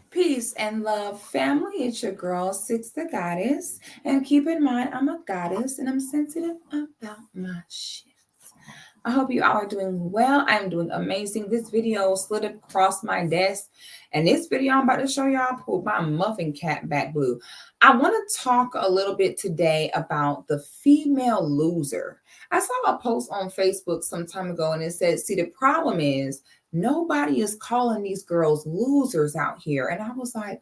Peace and love, family. It's your girl, Sixthegoddis. And keep in mind, I'm a goddess and I'm sensitive about my shit. I hope you all are doing well. I'm doing amazing. This video slid across my desk. And this video I'm about to show y'all pulled my muffin cap back blue. I want to talk a little bit today about the female loser. I saw a post on Facebook some time ago and it said, see, the problem is nobody is calling these girls losers out here. And I was like,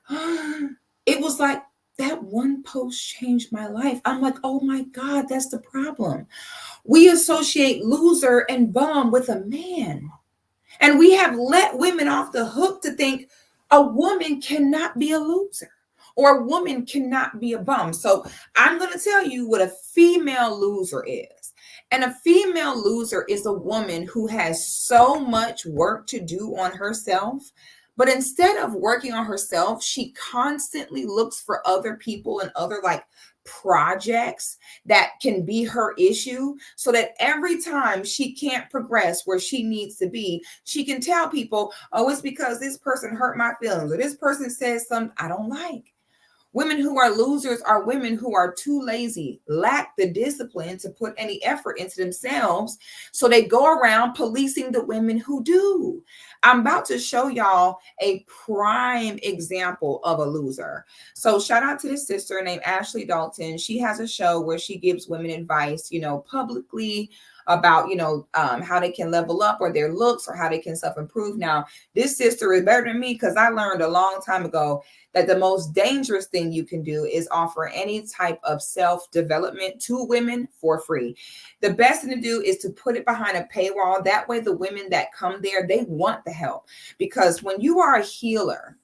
it was like that one post changed my life. I'm like, oh my God, that's the problem. We associate loser and bum with a man. And we have let women off the hook to think a woman cannot be a loser or a woman cannot be a bum. So I'm going to tell you what a female loser is. And a female loser is a woman who has so much work to do on herself. But instead of working on herself, she constantly looks for other people and other projects that can be her issue, so that every time she can't progress where she needs to be, she can tell people, oh, it's because this person hurt my feelings or this person says something I don't like. Women who are losers are women who are too lazy, lack the discipline to put any effort into themselves. So they go around policing the women who do. I'm about to show y'all a prime example of a loser. So shout out to this sister named Ashley Dalton. She has a show where she gives women advice, publicly about, how they can level up or their looks or how they can self-improve. Now, this sister is better than me because I learned a long time ago that the most dangerous thing you can do is offer any type of self-development to women for free. The best thing to do is to put it behind a paywall. That way, the women that come there, they want the help. Because when you are a healer,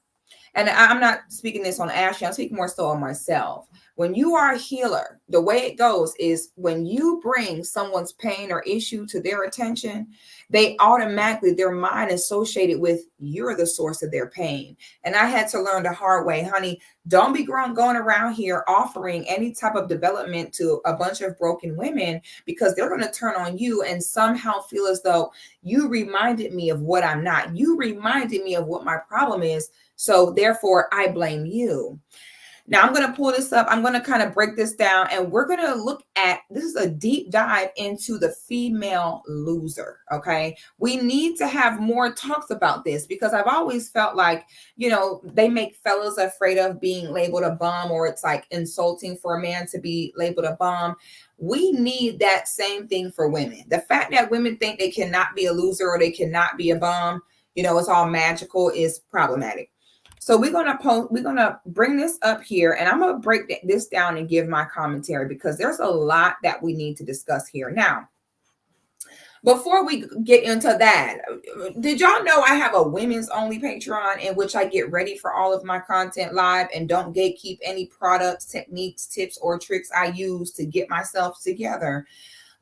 and I'm not speaking this on Ashley, I'm speaking more so on myself. When you are a healer, the way it goes is when you bring someone's pain or issue to their attention, they automatically, their mind associated with you're the source of their pain. And I had to learn the hard way, honey, don't be going around here offering any type of development to a bunch of broken women, because they're going to turn on you and somehow feel as though you reminded me of what I'm not. You reminded me of what my problem is. So therefore, I blame you. Now I'm going to pull this up. I'm going to kind of break this down and we're going to look at, this is a deep dive into the female loser. Okay. We need to have more talks about this because I've always felt like, they make fellas afraid of being labeled a bum, or it's like insulting for a man to be labeled a bum. We need that same thing for women. The fact that women think they cannot be a loser or they cannot be a bum, it's all magical, is problematic. So we're gonna bring this up here, and I'm gonna break this down and give my commentary because there's a lot that we need to discuss here. Now, before we get into that, did y'all know I have a women's only Patreon in which I get ready for all of my content live and don't gatekeep any products, techniques, tips, or tricks I use to get myself together?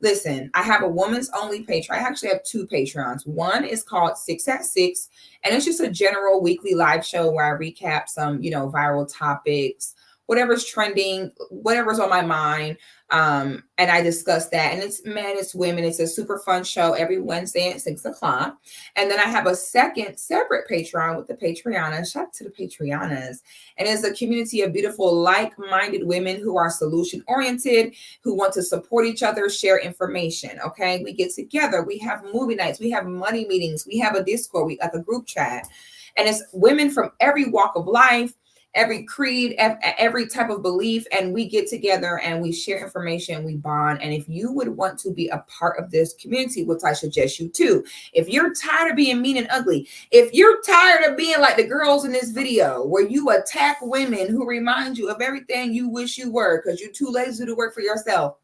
Listen, I have a woman's only Patreon. I actually have two Patreons. One is called 6 at 6, and it's just a general weekly live show where I recap some, viral topics, whatever's trending, whatever's on my mind. And I discuss that. And it's men, it's women. It's a super fun show every Wednesday at 6:00. And then I have a second separate Patreon with the Patreonas. Shout out to the Patreonas. And it's a community of beautiful, like-minded women who are solution-oriented, who want to support each other, share information. Okay. We get together. We have movie nights. We have money meetings. We have a Discord. We like a group chat. And it's women from every walk of life, every creed, every type of belief, and we get together and we share information, we bond. And if you would want to be a part of this community, which I suggest you too, if you're tired of being mean and ugly, if you're tired of being like the girls in this video where you attack women who remind you of everything you wish you were because you're too lazy to work for yourself,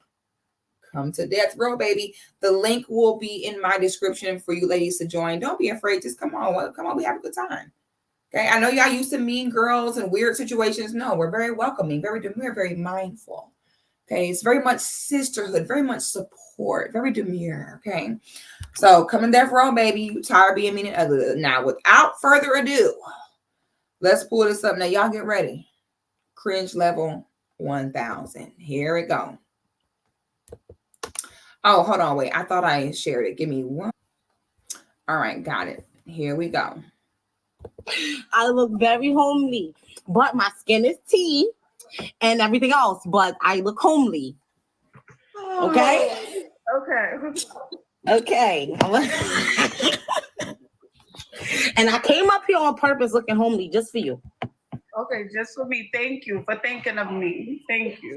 come to Death Row, baby. The link will be in my description for you ladies to join. Don't be afraid. Just come on. Come on. We have a good time. Okay, I know y'all used to mean girls and weird situations. No, we're very welcoming, very demure, very mindful. Okay, it's very much sisterhood, very much support, very demure. Okay, so coming there for all, baby. You tired of being mean and ugly. Now, without further ado, let's pull this up. Now, y'all get ready. Cringe level 1000. Here it go. Oh, hold on, wait. I thought I shared it. Give me one. All right, got it. Here we go. I look very homely, but my skin is tea and everything else, but I look homely. Okay? Okay. And I came up here on purpose looking homely just for you. Okay, just for me. Thank you for thinking of me. Thank you.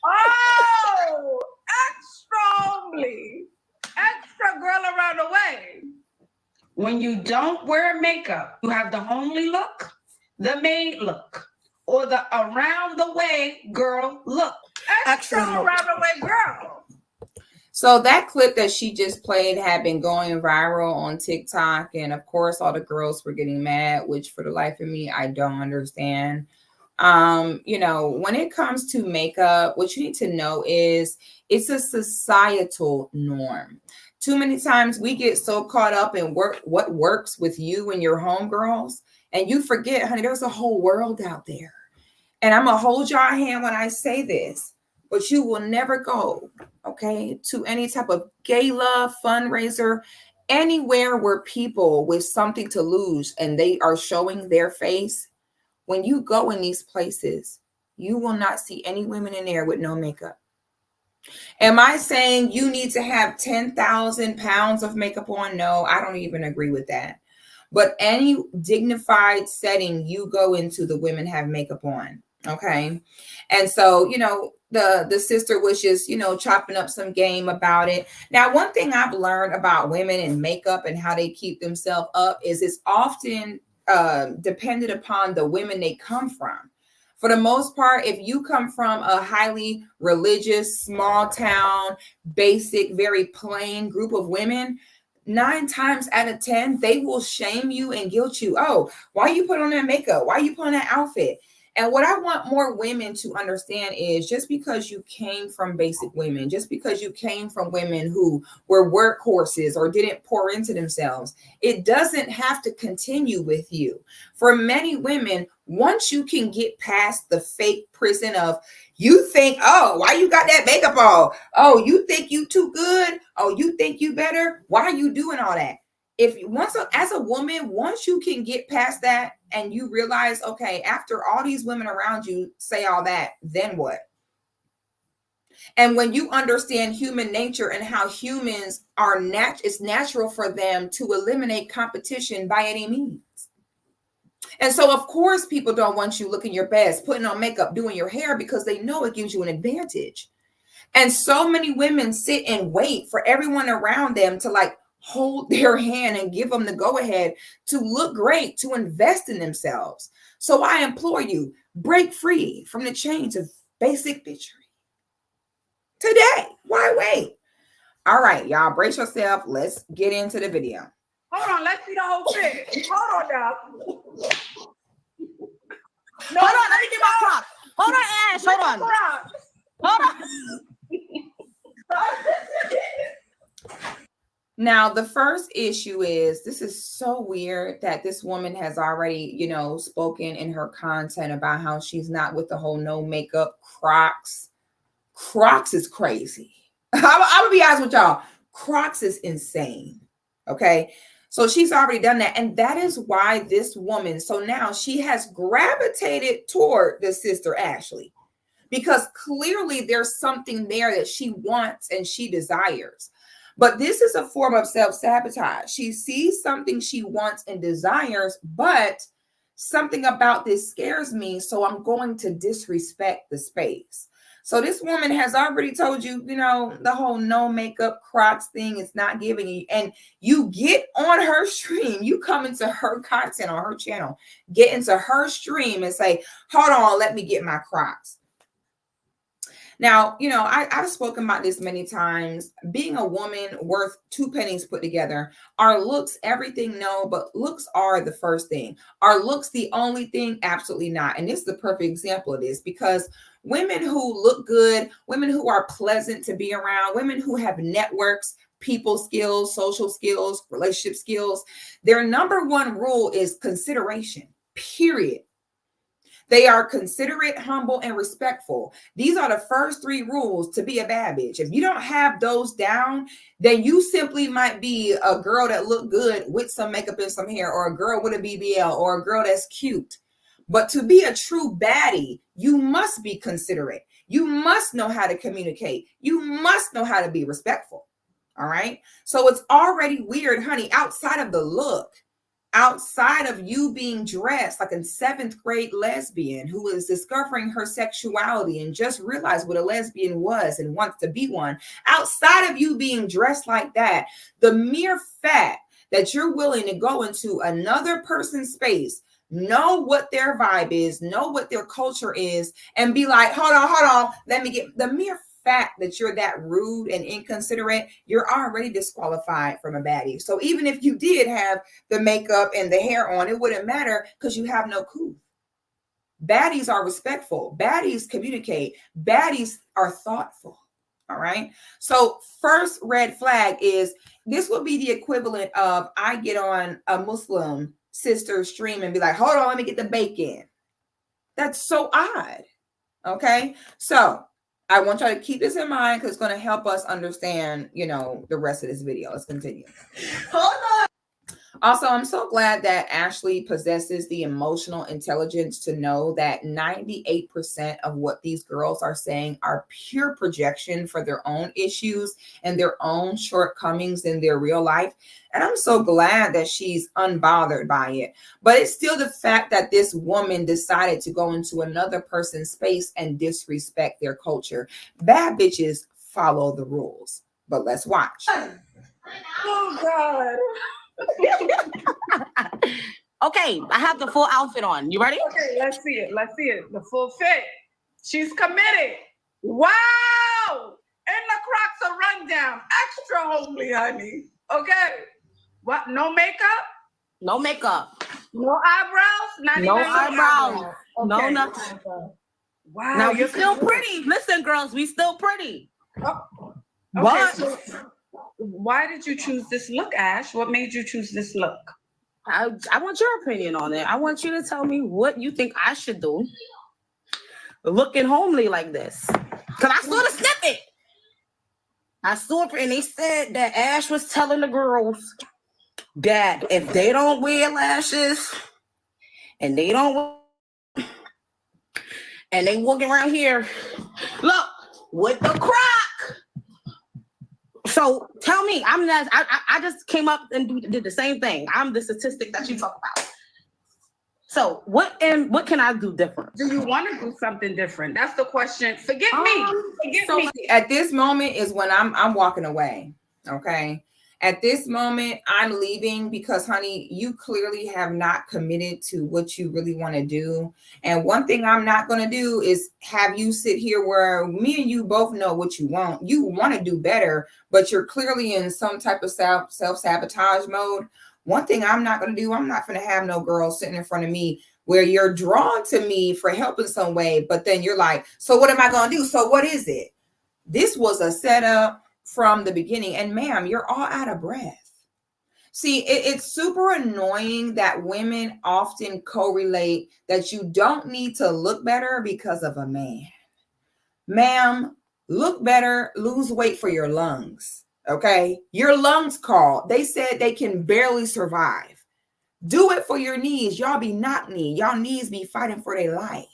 Oh, extra homely. Extra girl around the way. When you don't wear makeup, you have the homely look, the maid look, or the around the way girl look. Extra around the way girl. So that clip that she just played had been going viral on TikTok. And of course, all the girls were getting mad, which for the life of me, I don't understand. When it comes to makeup, what you need to know is it's a societal norm. Too many times we get so caught up in what works with you and your homegirls, and you forget, honey, there's a whole world out there. And I'm gonna hold your hand when I say this, but you will never go, okay, to any type of gala, fundraiser, anywhere where people with something to lose and they are showing their face. When you go in these places, you will not see any women in there with no makeup. Am I saying you need to have 10,000 pounds of makeup on? No, I don't even agree with that. But any dignified setting you go into, the women have makeup on. Okay. And so, the sister was just, chopping up some game about it. Now, one thing I've learned about women and makeup and how they keep themselves up is it's often dependent upon the women they come from. For the most part, if you come from a highly religious, small town, basic, very plain group of women, 9 times out of 10, they will shame you and guilt you. Oh, why you put on that makeup? Why you put on that outfit? And what I want more women to understand is just because you came from basic women, just because you came from women who were workhorses or didn't pour into themselves, it doesn't have to continue with you. For many women, once you can get past the fake prison of, you think, oh, why you got that makeup on? Oh, you think you too good? Oh, you think you better? Why are you doing all that? As a woman, once you can get past that and you realize, okay, after all these women around you say all that, then what? And when you understand human nature and how humans are it's natural for them to eliminate competition by any means. And so, of course, people don't want you looking your best, putting on makeup, doing your hair, because they know it gives you an advantage. And so many women sit and wait for everyone around them to hold their hand and give them the go ahead to look great, to invest in themselves. So I implore you, break free from the chains of basic bitchery today. Why wait? All right, y'all, brace yourself. Let's get into the video. Hold on, let's see the whole thing. Hold on now. No, hold on, let me get my Crocs. Hold on, Ash. Hold on. Hold on. Now, the first issue is, this is so weird that this woman has already, spoken in her content about how she's not with the whole no makeup Crocs. Crocs is crazy. I'm gonna be honest with y'all. Crocs is insane. Okay. So she's already done that. And that is why this woman, so now she has gravitated toward the sister Ashley, because clearly there's something there that she wants and she desires. But this is a form of self-sabotage. She sees something she wants and desires, but something about this scares me, so I'm going to disrespect the space. So this woman has already told you, the whole no makeup Crocs thing is not giving you. And you get on her stream, you come into her content on her channel, get into her stream and say, hold on, let me get my Crocs. Now, I've spoken about this many times. Being a woman worth 2 pennies put together. Are looks everything? No, but looks are the first thing. Are looks the only thing? Absolutely not. And this is the perfect example of this, because women who look good, women who are pleasant to be around, women who have networks, people skills, social skills, relationship skills, their number one rule is consideration, period. They are considerate, humble, and respectful. These are the first 3 rules to be a bad bitch. If you don't have those down, then you simply might be a girl that look good with some makeup and some hair, or a girl with a BBL, or a girl that's cute. But to be a true baddie, you must be considerate. You must know how to communicate. You must know how to be respectful. All right. So it's already weird, honey, outside of the look, outside of you being dressed like a 7th grade lesbian who is discovering her sexuality and just realized what a lesbian was and wants to be one. Outside of you being dressed like that, the mere fact that you're willing to go into another person's space, know what their vibe is, know what their culture is, and be like, hold on, let me get the mere fact that you're that rude and inconsiderate, you're already disqualified from a baddie. So even if you did have the makeup and the hair on, it wouldn't matter because you have no coup. Baddies are respectful. Baddies communicate. Baddies are thoughtful. All right. So first red flag is this would be the equivalent of I get on a Muslim sister stream and be like, hold on, let me get the bacon. That's so odd. Okay. So I want y'all to keep this in mind because it's going to help us understand, the rest of this video. Let's continue. Hold on. Also, I'm so glad that Ashley possesses the emotional intelligence to know that 98% of what these girls are saying are pure projection for their own issues and their own shortcomings in their real life. And I'm so glad that she's unbothered by it. But it's still the fact that this woman decided to go into another person's space and disrespect their culture. Bad bitches follow the rules. But let's watch. Oh, God. Okay, I have the full outfit on. You ready? Okay, let's see it. The full fit. She's committed. Wow. And the Crocs are run down. Extra homely, honey. Okay. What? No makeup? No makeup. No eyebrows? No eyebrows. Okay. No nothing. Wow. Now you're still pretty. Listen, girls, we still pretty. Oh. Okay, But so why did you choose this look, Ash? What made you choose this look? I want your opinion on it. I want you to tell me what you think I should do looking homely like this. Because I saw the snippet. I saw it, and they said that Ash was telling the girls that if they don't wear lashes and they walking around here, look, with the crock. So tell me, I just came up and did the same thing. I'm the statistic that you talk about. So what can I do different? Do you want to do something different? That's the question. Forget me. At this moment is when I'm walking away. Okay. At this moment, I'm leaving because, honey, you clearly have not committed to what you really want to do. And one thing I'm not going to do is have you sit here where me and you both know what you want. You want to do better, but you're clearly in some type of self-sabotage mode. One thing I'm not going to do, I'm not going to have no girl sitting in front of me where you're drawn to me for help in some way, but then you're like, so what am I going to do? So what is it? This was a setup from the beginning. And ma'am, you're all out of breath. See, it's super annoying that women often correlate that you don't need to look better because of a man. Ma'am, look better, lose weight for your lungs. Okay. Your lungs call. They said they can barely survive. Do it for your knees. Y'all be knock-knee. Y'all knees be fighting for their life.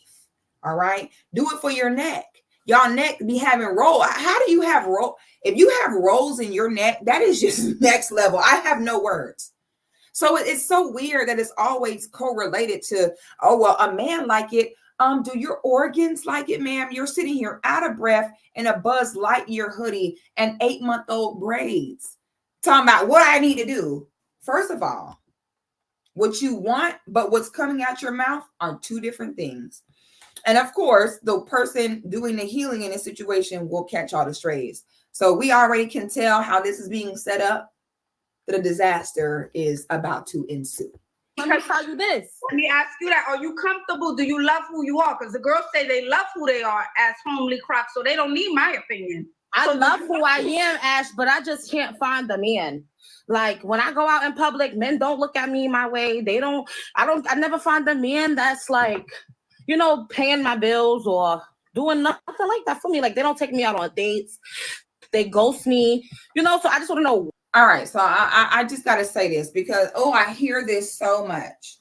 All right. Do it for your neck. Y'all neck be having roll. How do you have roll? If you have rolls in your neck, that is just next level. I have no words. So it's so weird that it's always correlated to, oh, well, a man like it. Do your organs like it, ma'am? You're sitting here out of breath in a Buzz Lightyear hoodie and 8-month-old braids. Talking about what I need to do. First of all, what you want, but what's coming out your mouth are 2 different things. And of course, the person doing the healing in this situation will catch all the strays. So we already can tell how this is being set up, that a disaster is about to ensue. Let me tell you this. Let me ask you that. Are you comfortable? Do you love who you are? Because the girls say they love who they are as homely Crocs, so they don't need my opinion. I love who I am, Ash, but I just can't find the man. Like when I go out in public, men don't look at me my way. I never find the man that's like, paying my bills or doing nothing like that for me. Like, they don't take me out on dates. They ghost me, so I just want to know. All right. So I just got to say this because, I hear this so much.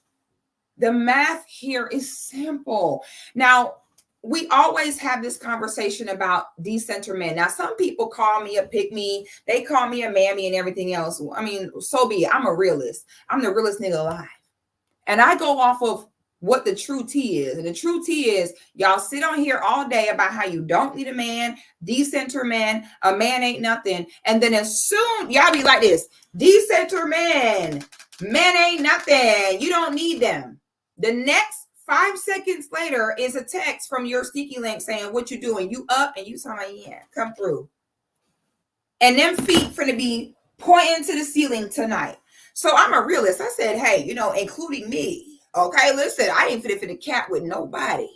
The math here is simple. Now, we always have this conversation about decenter men. Now, some people call me a pick-me. They call me a mammy and everything else. I mean, so be it. I'm a realist. I'm the realest nigga alive. And I go off of what the true tea is. And the true tea is y'all sit on here all day about how you don't need a man, decenter man, a man ain't nothing. And then as soon y'all be like this, decenter men ain't nothing. You don't need them. The next 5 seconds later is a text from your sneaky link saying, what you doing? You up? And you telling, yeah, come through. And them feet finna be pointing to the ceiling tonight. So I'm a realist. I said, hey, including me. Okay, listen, I ain't fit for the cat with nobody.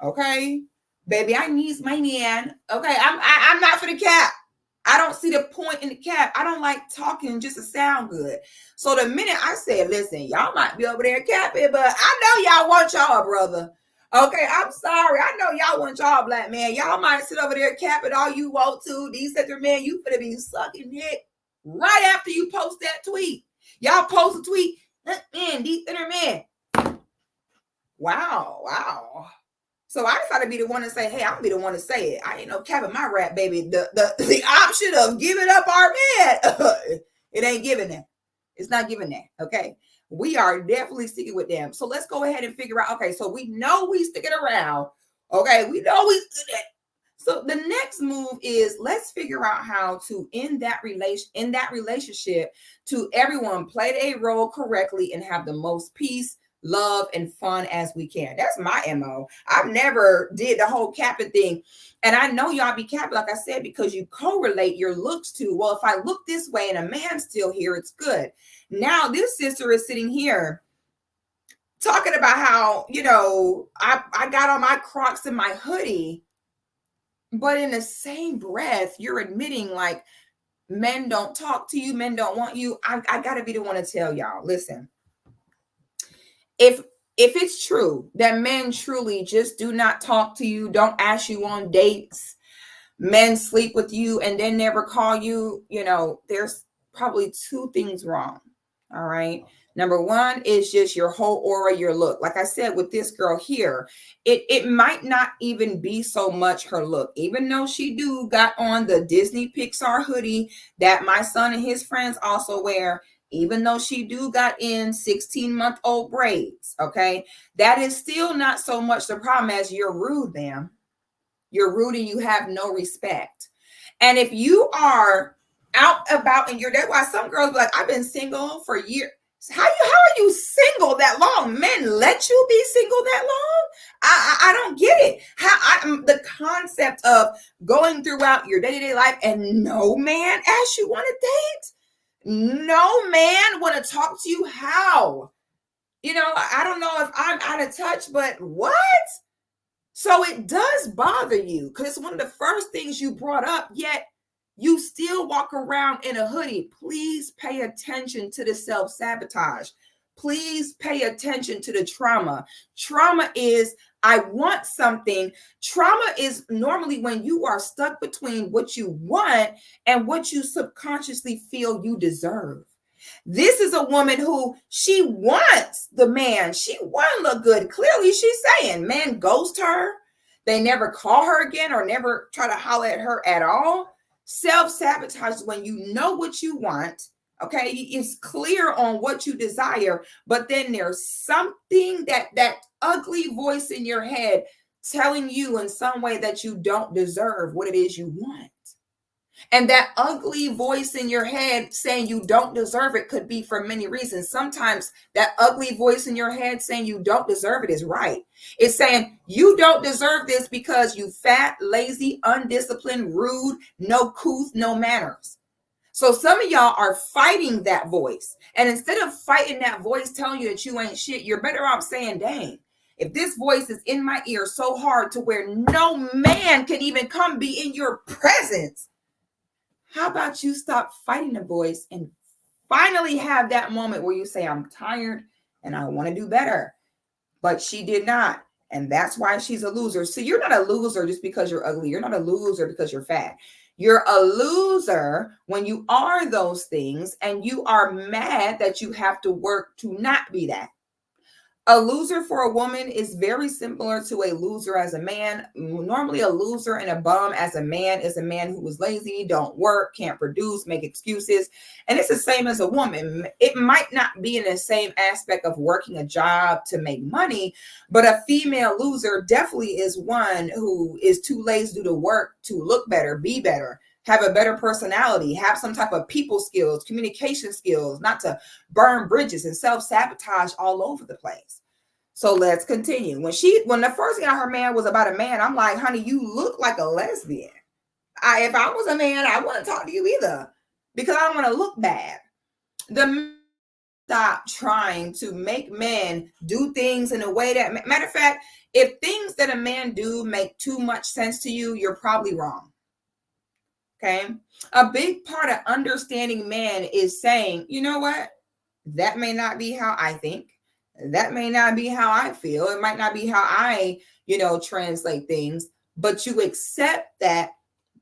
Okay, baby, I need my man. Okay, I'm not for the cat. I don't see the point in the cat. I don't like talking just to sound good. So the minute I said, listen, y'all might be over there capping, but I know y'all want y'all brother. Okay, I'm sorry. I know y'all want y'all black man. Y'all might sit over there capping all you want to. These other men, you finna be sucking dick right after you post that tweet. Y'all post a tweet. Man, these inner men. Wow. So I decided to be the one to say, hey, I'm gonna be the one to say it. I ain't no capping my rap, baby. The option of giving up our man, it ain't giving that. It's not giving that. Okay. We are definitely sticking with them. So let's go ahead and figure out. Okay, so we know we sticking around. Okay, we know we. So the next move is let's figure out how to end that relationship to everyone play their role correctly and have the most peace, love, and fun as we can. That's my MO. I've never did the whole capping thing. And I know y'all be capping, like I said, because you correlate your looks to, well, if I look this way and a man's still here, it's good. Now this sister is sitting here talking about how, I got on my Crocs and my hoodie. But in the same breath, you're admitting like men don't talk to you, men don't want you. I gotta be the one to tell y'all, listen, if it's true that men truly just do not talk to you, don't ask you on dates, men sleep with you and then never call you, there's probably two things wrong. All right. Number one is just your whole aura, your look. Like I said, with this girl here, it might not even be so much her look, even though she got on the Disney Pixar hoodie that my son and his friends also wear, even though she got in 16-month-old braids. Okay. That is still not so much the problem as you're rude, ma'am. You're rude and you have no respect. And if you are out about and that's why some girls be like, I've been single for years. How are you single that long? Men let you be single that long? I don't get it. The concept of going throughout your day-to-day life and no man asks you on a date? No man want to talk to you? How? I don't know if I'm out of touch, but what? So it does bother you because it's one of the first things you brought up, yet you still walk around in a hoodie. Please pay attention to the self-sabotage. Please pay attention to the trauma. Trauma is, I want something. Trauma is normally when you are stuck between what you want and what you subconsciously feel you deserve. This is a woman who she wants the man. She want to look good. Clearly, she's saying men ghost her. They never call her again or never try to holler at her at all. Self-sabotage is when you know what you want, okay? It's clear on what you desire, but then there's something that ugly voice in your head telling you in some way that you don't deserve what it is you want. And that ugly voice in your head saying you don't deserve it could be for many reasons. Sometimes that ugly voice in your head saying you don't deserve it is right. It's saying you don't deserve this because you fat, lazy, undisciplined, rude, no couth, no manners. So some of y'all are fighting that voice. And instead of fighting that voice telling you that you ain't shit, you're better off saying, dang, if this voice is in my ear so hard to where no man can even come be in your presence, how about you stop fighting the voice and finally have that moment where you say, I'm tired and I want to do better. But she did not. And that's why she's a loser. So you're not a loser just because you're ugly. You're not a loser because you're fat. You're a loser when you are those things and you are mad that you have to work to not be that. A loser for a woman is very similar to a loser as a man. Normally, a loser and a bum as a man is a man who is lazy, don't work, can't produce, make excuses. And it's the same as a woman. It might not be in the same aspect of working a job to make money, but a female loser definitely is one who is too lazy to do the work to look better, be better, have a better personality, have some type of people skills, communication skills, not to burn bridges and self-sabotage all over the place. So let's continue. When the first thing I heard man was about a man, I'm like, honey, you look like a lesbian. If I was a man, I wouldn't talk to you either because I don't want to look bad. Stop trying to make men do things in a way that, matter of fact, if things that a man do make too much sense to you, you're probably wrong. Okay. A big part of understanding man is saying, you know what? That may not be how I think. That may not be how I feel. It might not be how I, translate things, but you accept that,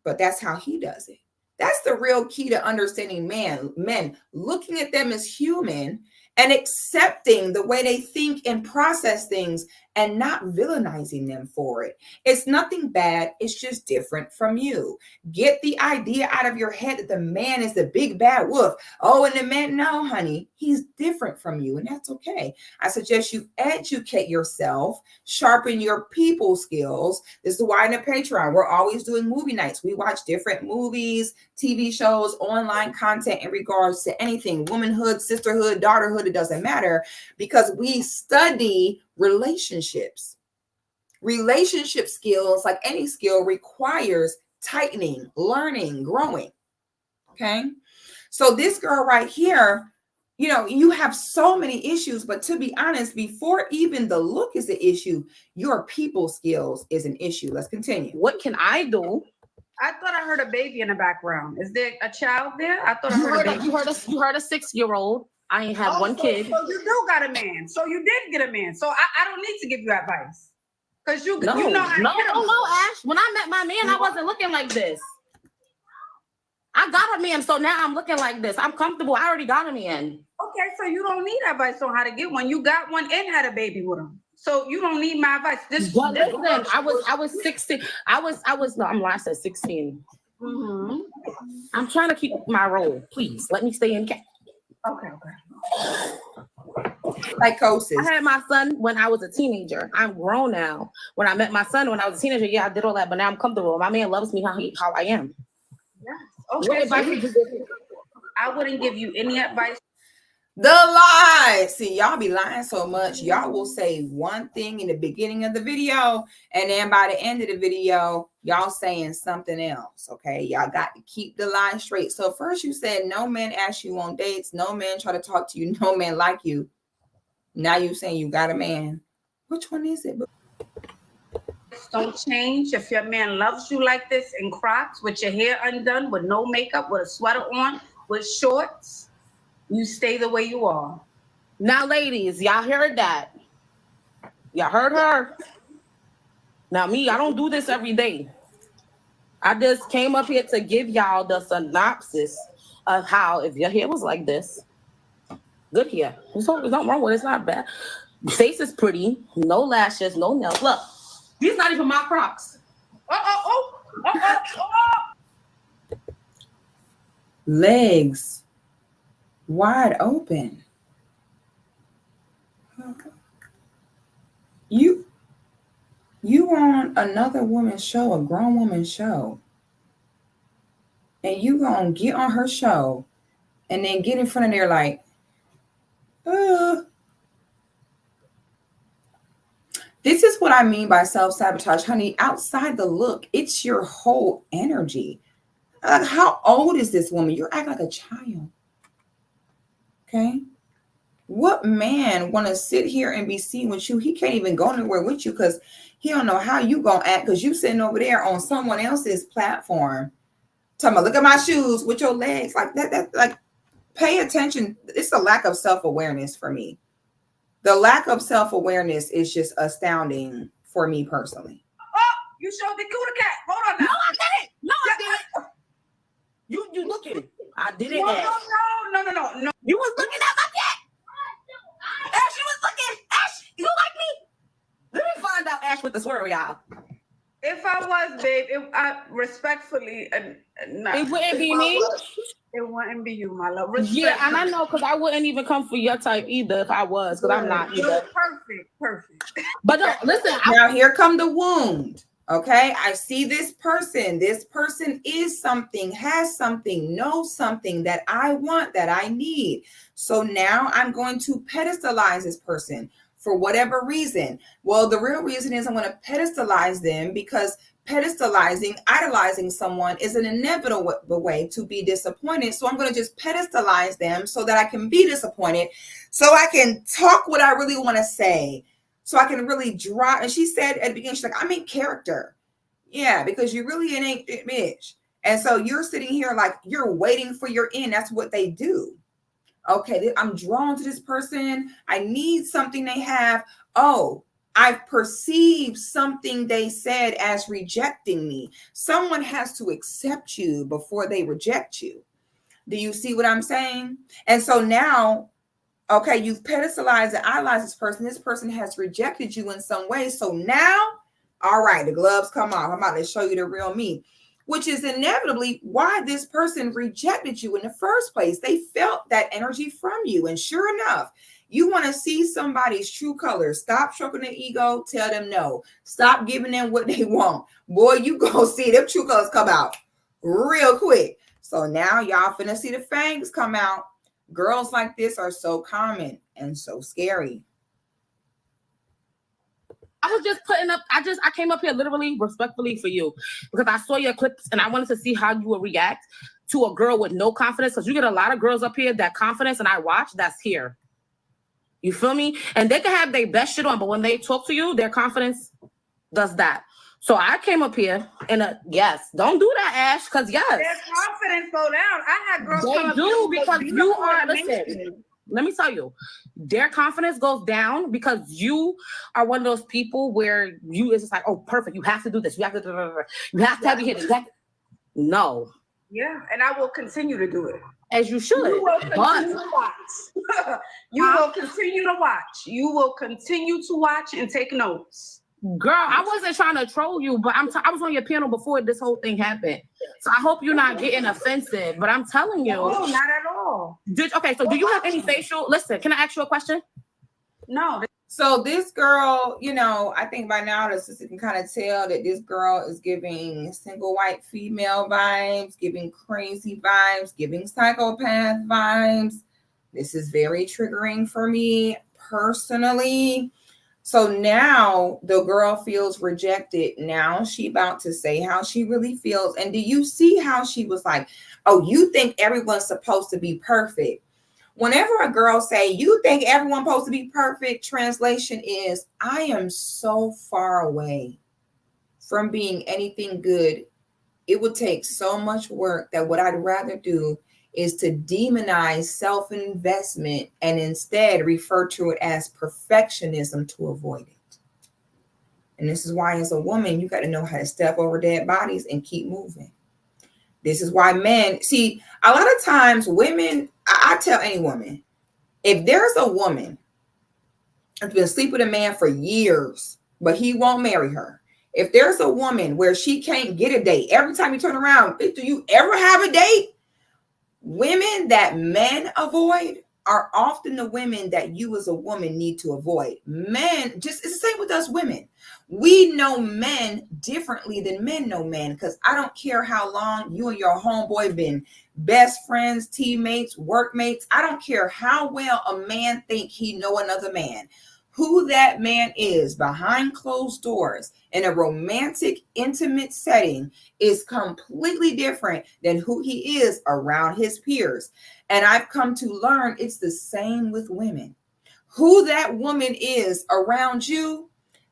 but that's how he does it. That's the real key to understanding men, looking at them as human and accepting the way they think and process things and not villainizing them for it. It's nothing bad. It's just different from you. Get the idea out of your head that the man is the big bad wolf. Oh, and the man, no, honey, he's different from you. And that's okay. I suggest you educate yourself, sharpen your people skills. This is why in the Patreon, we're always doing movie nights. We watch different movies, TV shows, online content in regards to anything, womanhood, sisterhood, daughterhood, it doesn't matter, because we study relationships. Relationship skills, like any skill, requires tightening, learning, growing. Okay. So this girl right here, you have so many issues, but to be honest, before even the look is the issue, your people skills is an issue. Let's continue. What can I do? I thought I heard a baby in the background. Is there a child there? I thought I heard a baby. You heard a 6-year-old. I ain't had one kid. So you do got a man. So you did get a man. So I don't need to give you advice. Because you know how to get him. No, Ash. When I met my man, I wasn't looking like this. I got a man, so now I'm looking like this. I'm comfortable. I already got a man. Okay, so you don't need advice on how to get one. You got one and had a baby with him. So you don't need my advice. Listen, I was 16. I said 16. Mm-hmm. I'm trying to keep my role. Please let me stay in cap. Okay. Psychosis. I had my son when I was a teenager. I'm grown now. When I met my son when I was a teenager, yeah, I did all that, but now I'm comfortable. My man loves me how I am. Yes. Okay. I wouldn't give you any advice. The lie. See, y'all be lying so much. Y'all will say one thing in the beginning of the video, and then by the end of the video, y'all saying something else. Okay, y'all got to keep the lie straight. So first you said no man ask you on dates, no man try to talk to you, no man like you. Now you saying you got a man. Which one is it? Don't change. If your man loves you like this in Crocs with your hair undone, with no makeup, with a sweater on, with shorts, you stay the way you are. Now, ladies, y'all heard that. Y'all heard her. Now, me, I don't do this every day. I just came up here to give y'all the synopsis of how, if your hair was like this, good hair. There's nothing wrong with it. It's not bad. Face is pretty. No lashes, no nails. Look, these not even my Crocs. Legs wide open. You on another woman's show, a grown woman's show, and you gonna get on her show and then get in front of there like, This is what I mean by self-sabotage, honey. Outside the look, it's your whole energy. How old is this woman? You're acting like a child. Okay. What man want to sit here and be seen with you? He can't even go anywhere with you because he don't know how you gonna act because you sitting over there on someone else's platform. Talking about, look at my shoes with your legs like that. Like, pay attention. It's a lack of self-awareness for me. The lack of self-awareness is just astounding for me personally. Oh, you showed the cooter cat. Hold on now. No, I didn't. No, I didn't. You looking? I didn't. No. You was looking at my cat. Ash, you was looking. Ash, you like me? Let me find out Ash with the swear, y'all. If I was, babe, I respectfully, no. It wouldn't be me. It wouldn't be you, my love. Yeah, and I know, because I wouldn't even come for your type either if I was, because I'm not either. Perfect. But no, listen. Now here come the wound. Okay, I see this person. This person is something, has something, knows something that I want, that I need. So now I'm going to pedestalize this person for whatever reason. Well, the real reason is I'm going to pedestalize them because pedestalizing, idolizing someone is an inevitable way to be disappointed. So I'm going to just pedestalize them so that I can be disappointed, so I can talk what I really want to say. So I can really draw. And she said at the beginning, she's like, I'm in character. Yeah, because you really ain't bitch. And so you're sitting here like you're waiting for your end. That's what they do. Okay, I'm drawn to this person. I need something they have. Oh, I've perceived something they said as rejecting me. Someone has to accept you before they reject you. Do you see what I'm saying? And so now, okay, you've pedestalized and idolized this person. This person has rejected you in some way. So now, all right, the gloves come off. I'm about to show you the real me, which is inevitably why this person rejected you in the first place. They felt that energy from you. And sure enough, you want to see somebody's true colors. Stop stroking their ego. Tell them no. Stop giving them what they want. Boy, you go see them true colors come out real quick. So now y'all finna see the fangs come out. Girls like this are so common and so scary. I was just putting up, I came up here literally respectfully for you because I saw your clips and I wanted to see how you would react to a girl with no confidence, because you get a lot of girls up here that confidence, and I watch, that's here. You feel me? And they can have their best shit on, but when they talk to you, their confidence does that. So I came up here and yes, don't do that, Ash, because yes. Their confidence go down. I had girls they come up do here because you are, listen, let me tell you, their confidence goes down because you are one of those people where you is just like, oh, perfect. You have to do this. You have to, you have to have your hit. No. Yeah, and I will continue to do it. As you should. You will continue to watch. You will continue to watch. You will continue to watch and take notes. Girl, I wasn't trying to troll you, but I was on your panel before this whole thing happened. So I hope you're not getting offensive, but I'm telling you. No, not at all. Okay, so do you have any facial? Listen, can I ask you a question? No. So this girl, you know, I think by now the sister can kind of tell that this girl is giving single white female vibes, giving crazy vibes, giving psychopath vibes. This is very triggering for me personally. So now the girl feels rejected. Now she about to say how she really feels. And do you see how she was like, oh, you think everyone's supposed to be perfect? Whenever a girl say, you think everyone's supposed to be perfect, translation is, I am so far away from being anything good. It would take so much work that what I'd rather do is to demonize self-investment and instead refer to it as perfectionism to avoid it. And this is why as a woman, you got to know how to step over dead bodies and keep moving. This is why men, see, a lot of times women, I tell any woman, if there's a woman that's been sleeping with a man for years, but he won't marry her. If there's a woman where she can't get a date, every time you turn around, do you ever have a date? Women that men avoid are often the women that you as a woman need to avoid. Men, just it's the same with us women. We know men differently than men know men, because I don't care how long you and your homeboy been best friends, teammates, workmates. I don't care how well a man think he know another man. Who that man is behind closed doors in a romantic, intimate setting is completely different than who he is around his peers. And I've come to learn it's the same with women. Who that woman is around you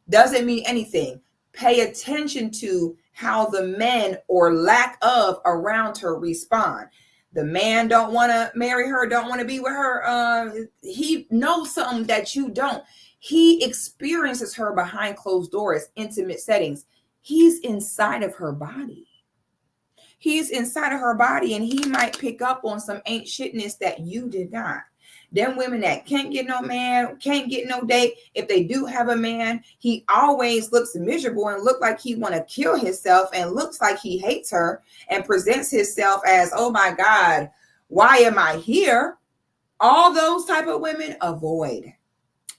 doesn't mean anything. Pay attention to how the men or lack of around her respond. The man don't want to marry her, don't want to be with her. He knows something that you don't. He experiences her behind closed doors, intimate settings. He's inside of her body. He's inside of her body, and he might pick up on some ain't shitness that you did not. Them women that can't get no man, can't get no date. If they do have a man, he always looks miserable and look like he want to kill himself and looks like he hates her and presents himself as, oh my God, why am I here? All those type of women, avoid.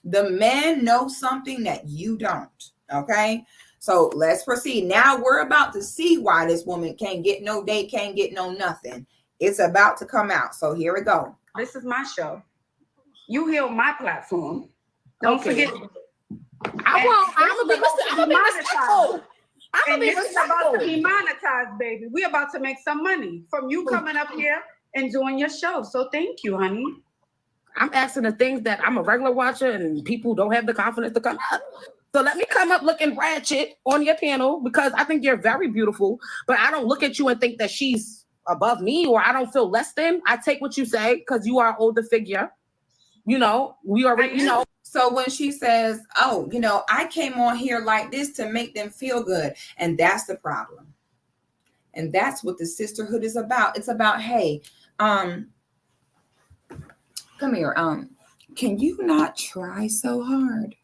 The men know something that you don't. Okay. So let's proceed. Now we're about to see why this woman can't get no date, can't get no nothing. It's about to come out. So here we go. This is my show. You hear my platform. Don't forget. I'm gonna be respectful. And this is about to be monetized, baby. We're about to make some money from you coming up here and doing your show. So thank you, honey. I'm asking the things that I'm a regular watcher and people don't have the confidence to come up. So let me come up looking ratchet on your panel because I think you're very beautiful, but I don't look at you and think that she's above me or I don't feel less than. I take what you say because you are an older figure. You know, we already, you know. So when she says, oh, you know, I came on here like this to make them feel good. And that's the problem. And that's what the sisterhood is about. It's about, hey, come here. Can you not try so hard?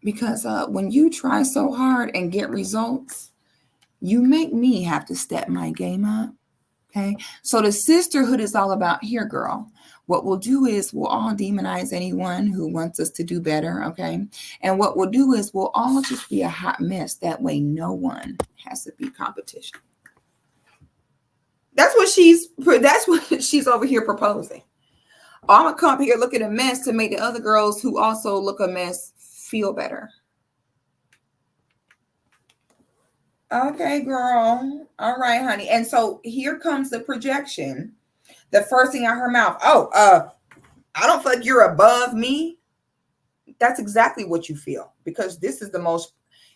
Because when you try so hard and get results, you make me have to step my game up. Okay. So the sisterhood is all about here, girl. What we'll do is we'll all demonize anyone who wants us to do better. Okay. And what we'll do is we'll all just be a hot mess. That way, no one has to be competition. That's what she's over here proposing. I'm going to come here, look at a mess to make the other girls who also look a mess feel better. Okay, girl. All right, honey. And so here comes the projection. The first thing out her mouth. I don't feel like you're above me. That's exactly what you feel because this is the most,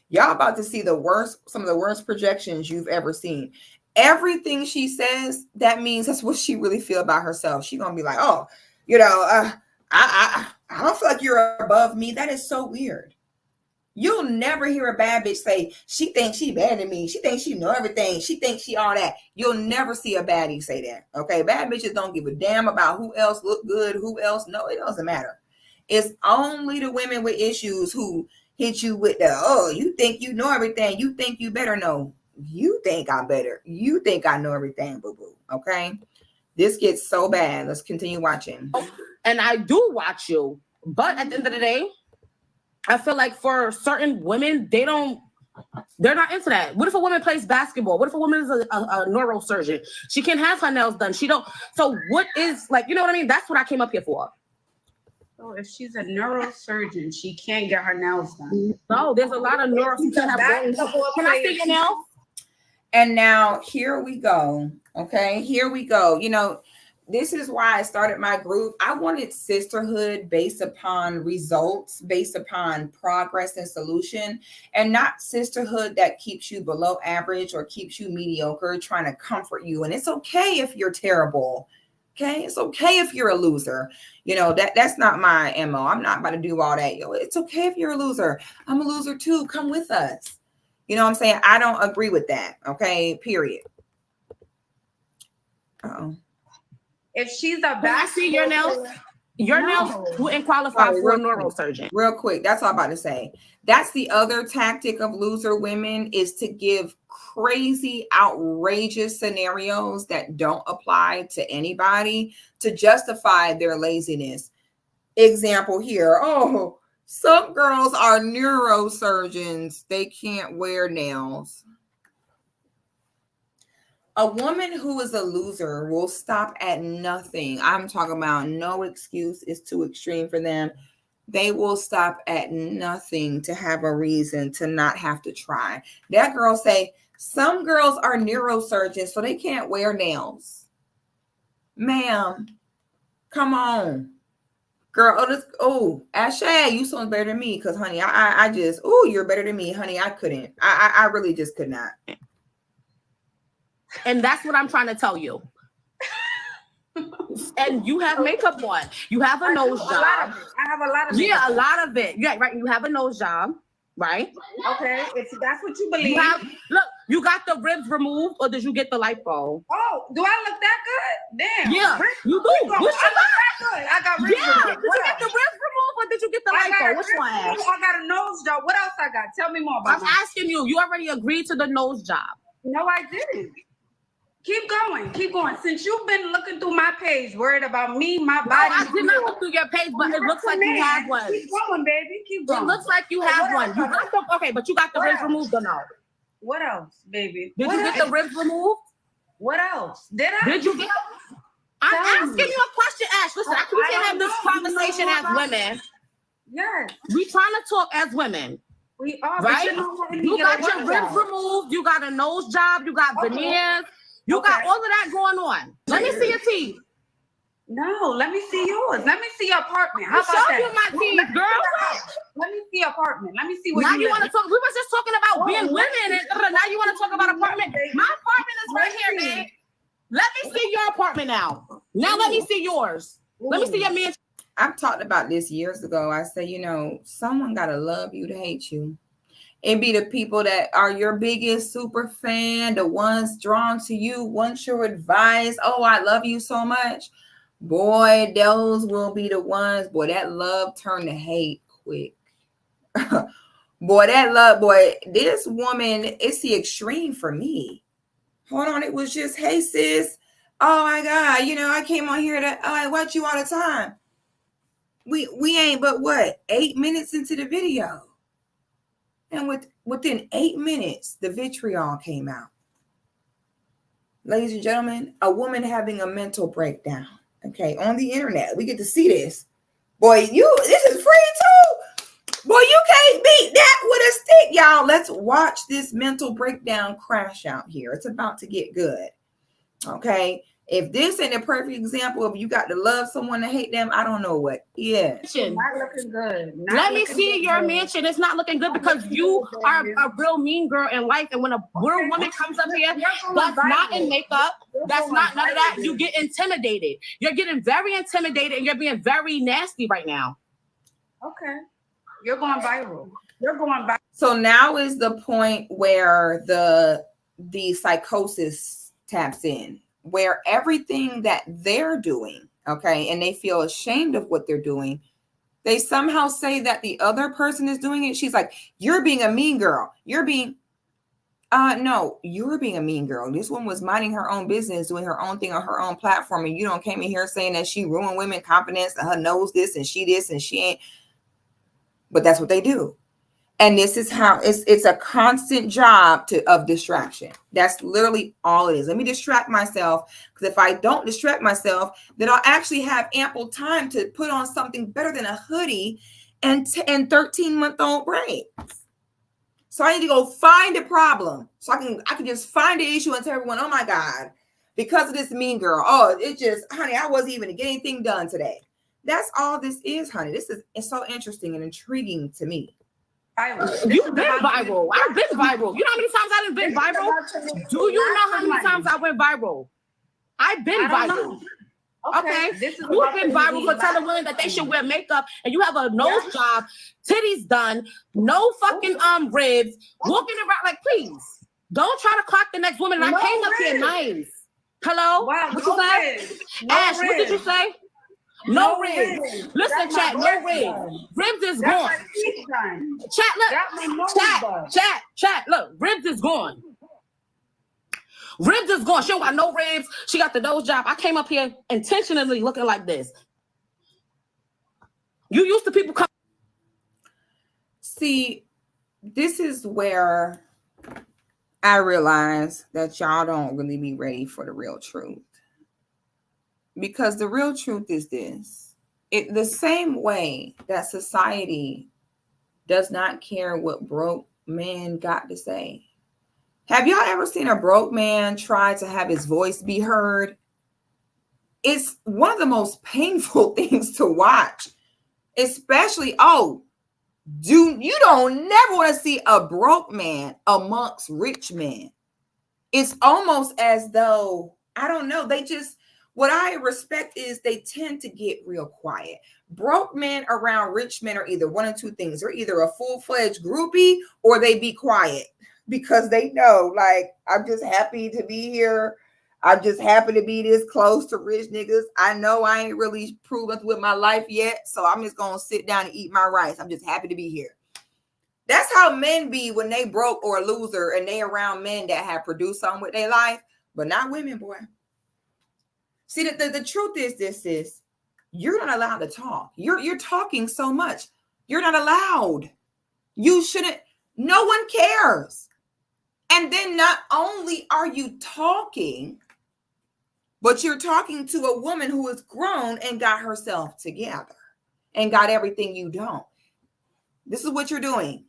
y'all about to see the worst, some of the worst projections you've ever seen. Everything she says, that means that's what she really feel about herself. She's going to be like, oh, you know, I don't feel like you're above me. That is so weird. You'll never hear a bad bitch say, she thinks she better than me. She thinks she know everything. She thinks she all that. You'll never see a baddie say that. Okay. Bad bitches don't give a damn about who else look good, who else. No, it doesn't matter. It's only the women with issues who hit you with the, oh, you think you know everything. You think you better know. You think I'm better. You think I know everything, boo-boo. Okay. This gets so bad. Let's continue watching. And I do watch you. But at the end of the day, I feel like for certain women, they're not into that. What if a woman plays basketball? What if a woman is a neurosurgeon? She can't have her nails done. She don't. So what is, like, you know what I mean? That's what I came up here for. So if she's a neurosurgeon, she can't get her nails done. No, there's a lot of neurosurgeons. Can I see your nails? And now here we go. Okay, here we go. You know, this is why I started my group. I wanted sisterhood based upon results, based upon progress and solution, and not sisterhood that keeps you below average or keeps you mediocre, trying to comfort you. And it's okay if you're terrible. Okay, it's okay if you're a loser. You know, that's not my MO. I'm not about to do all that. Yo, it's okay if you're a loser. I'm a loser too. Come with us. You know what I'm saying? I don't agree with that. Okay, period. Uh-oh. If she's a Can I see your nails? Your nails wouldn't qualify for a neurosurgeon. Real quick, that's all I'm about to say. That's the other tactic of loser women, is to give crazy, outrageous scenarios that don't apply to anybody to justify their laziness. Example here. Oh, some girls are neurosurgeons. They can't wear nails. A woman who is a loser will stop at nothing. I'm talking about no excuse is too extreme for them. They will stop at nothing to have a reason to not have to try. That girl say, some girls are neurosurgeons, so they can't wear nails. Ma'am, come on. Girl, Ashay, you sound better than me, because honey, I just, you're better than me, honey. I couldn't. I really just could not. And that's what I'm trying to tell you. And you have makeup on. You have a nose job. I have a lot of it. Yeah, a lot of it. Yeah, right. You have a nose job, right? Okay, if that's what you believe. Look, you got the ribs removed, or did you get the lipo? Oh, do I look that good? Damn. Yeah, you do. I look that good. I got ribs removed. Did you get the ribs removed, or did you get the lipo? Which one? I got a nose job. What else I got? Tell me more about I'm asking you. You already agreed to the nose job. No, I didn't. Keep going. Since you've been looking through my page, worried about me, my body. I did not look through your page, but it looks like you have one. Keep going, baby. Keep going. It looks like you have one. You got the but you got the ribs removed or no? What else, baby? Did you get the ribs removed? What else? Did I? Did you get? I'm asking you a question, Ash. Listen, we can't have this conversation as women. Yes. We trying to talk as women. We are. Right? You got your ribs removed. You got a nose job. You got veneers. You got all of that going on. Let me see your teeth. No, let me see yours. Let me see your apartment. How about show you my teeth, girl. Let me see your apartment. Let me see what now you want to talk. We was just talking about being women, and now you want to talk about apartment. My apartment is right here, man. Let me see your apartment now. Now let me see yours. Let me see your mansion. I've talked about this years ago. I say, someone gotta love you to hate you. It be the people that are your biggest super fan, the ones drawn to you, want your advice. Oh, I love you so much. Boy, those will be the ones. Boy, that love turned to hate quick. Boy, this woman, it's the extreme for me. Hold on, it was just, hey, sis. Oh, my God. I came on here I watch you all the time. We ain't but what, 8 minutes into the video. And within 8 minutes, the vitriol came out. Ladies and gentlemen, a woman having a mental breakdown. Okay, on the internet. We get to see this. Boy, this is free too. Boy, you can't beat that with a stick, y'all. Let's watch this mental breakdown crash out here. It's about to get good. Okay. If this ain't a perfect example of you got to love someone to hate them, I don't know what is. Not looking good. Let me see your mansion. It's not looking good because you are a real mean girl in life. And when a real woman comes up here, that's not in makeup. That's not none of that. You get intimidated. You're getting very intimidated and you're being very nasty right now. Okay. You're going viral. So now is the point where the psychosis taps in, where everything that they're doing, okay, and they feel ashamed of what they're doing, they somehow say that the other person is doing it. She's like, you're being a mean girl. You're being a mean girl. This one was minding her own business, doing her own thing on her own platform, and you don't came in here saying that she ruined women confidence and her knows this and she ain't. But that's what they do. And this is how it's a constant job of distraction. That's literally all it is. Let me distract myself, because if I don't distract myself, then I'll actually have ample time to put on something better than a hoodie and 13-month-old braids. So I need to go find a problem. So I can just find the issue and tell everyone, oh my God, because of this mean girl. Oh, it just, honey, I wasn't even to get anything done today. That's all this is, honey. It's so interesting and intriguing to me. You've been viral. I've been viral. You know how many times I've been viral? Do you know how many times I went viral? I've been viral. Okay. You've been viral for telling women that they should wear makeup, and you have a nose job, titties done, no fucking ribs, walking around like, please don't try to clock the next woman. And I came up here nice. Hello? Wow, what you say? Ash, what did you say? No ribs. Listen, chat, no ribs. Ribs is gone. Chat, look, ribs is gone. Ribs is gone. She don't got no ribs. She got the nose job. I came up here intentionally looking like this. You used to people come. See, this is where I realize that y'all don't really be ready for the real truth. Because the real truth is this. The same way that society does not care what broke man got to say. Have y'all ever seen a broke man try to have his voice be heard? It's one of the most painful things to watch. Especially, you don't never want to see a broke man amongst rich men. It's almost as though, I don't know, they just, What I respect is they tend to get real quiet. Broke men around rich men are either one of two things. They're either a full-fledged groupie or they be quiet because they know, like, I'm just happy to be here. I'm just happy to be this close to rich niggas. I know I ain't really proven with my life yet, so I'm just going to sit down and eat my rice. I'm just happy to be here. That's how men be when they broke or a loser and they around men that have produced something with their life, but not women, boy. See, the truth is this, you're not allowed to talk. You're talking so much. You're not allowed. You shouldn't. No one cares. And then not only are you talking, but you're talking to a woman who is grown and got herself together and got everything you don't. This is what you're doing.